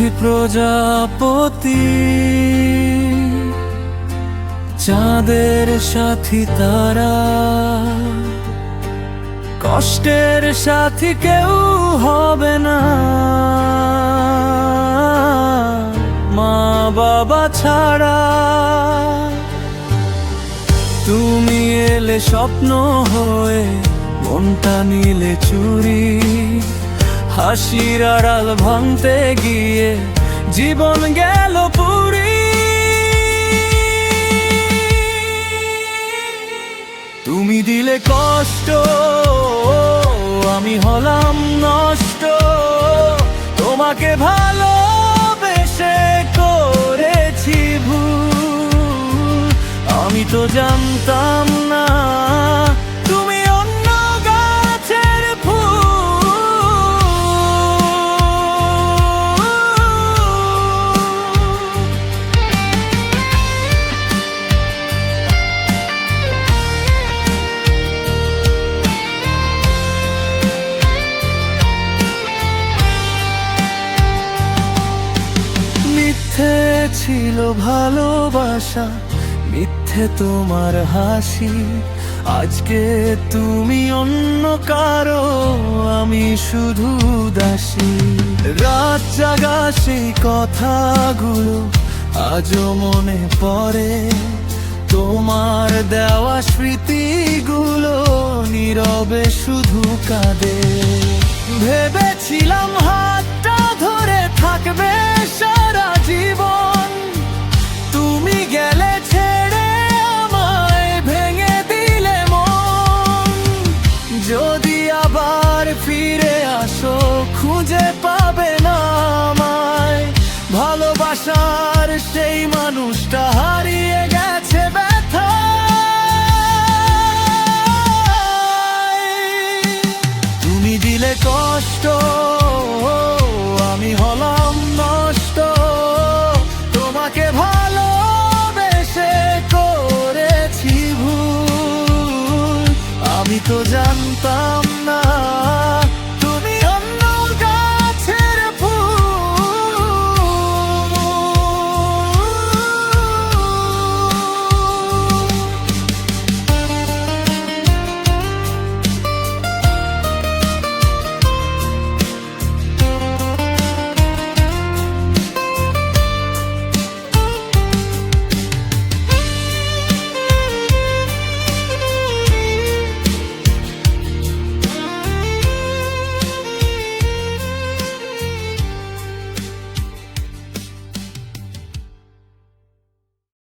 সাথী প্রজাপতি, চাঁদের সাথী তারা, কষ্টের সাথী কেউ হবে না মা বাবা ছাড়া। তুমি এলে স্বপ্ন হয়ে, মনটা নিলে চুরি, হাসির আড়াল ভাঙতে গিয়ে জীবন গেল পুরি। তুমি দিলে কষ্ট, আমি হলাম নষ্ট, তোমাকে ভালোবেসে করেছি ভুল। আমি তো জানতাম না তুমি অন্য গাছের ফুল। মিথ্যে ছিল ভালোবাসা, মিথ্যে তোমার হাসি, আজকে তুমি অন্য কারো, আমি শুধু দাসী। রাত জাগা সেই কথাগুলো আজও মনে পড়ে, তোমার দেওয়া স্মৃতিগুলো নীরবে শুধু কাঁদে। ভেবেছিলাম হাতটা ধরে থাকবে সারা জীবন, তুমি গেলে ছেড়ে আমায় ভেঙে দিলে মন। যদি আবার ফিরে আসো খুঁজে পাবে না আমায়, ভালোবাসার সেই মানুষটা হারিয়ে গেছে ব্যথায়। তুমি দিলে কষ্ট, আমি হলাম নষ্ট, তোমাকে ভালোবেসে করেছি ভুল। আমি তো জানতাম